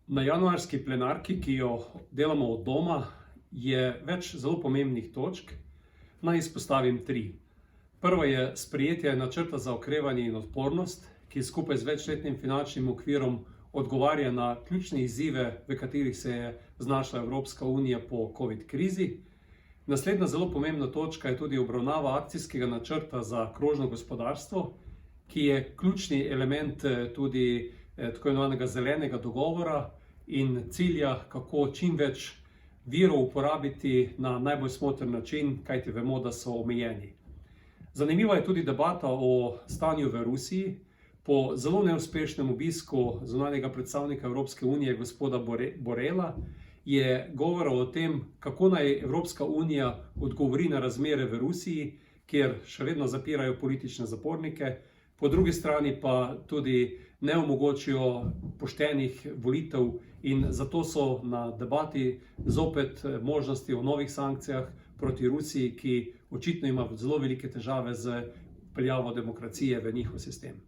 Na januarski plenarki, ki jo delamo od doma, je več zelo pomembnih točk. Naj izpostavim 3. Prva je sprejetje načrta za okrevanje in odpornost, ki skupaj z večletnim finančnim okvirom odgovarja na ključne izzive, v katerih se je znašla Evropska unija po COVID krizi. Naslednja zelo pomembna točka je tudi obravnava akcijskega načrta za krožno gospodarstvo, ki je ključni element tudi tako imenovanega zelenega dogovora in cilja, kako čim več virov uporabiti na najbolj smotrn način, kajti vemo, da so omejeni. Zanimiva je tudi debata o stanju v Rusiji. Po zelo neuspešnem obisku zunanjega predstavnika Evropske unije, gospoda Borrella, je govora o tem, kako naj Evropska unija odgovori na razmere v Rusiji, kjer še vedno zapirajo politične zapornike, po drugi strani pa tudi ne omogočijo poštenih volitev in zato so na debati zopet možnosti o novih sankcijah proti Rusiji, ki očitno ima zelo velike težave z vpeljavo demokracije v njihov sistem.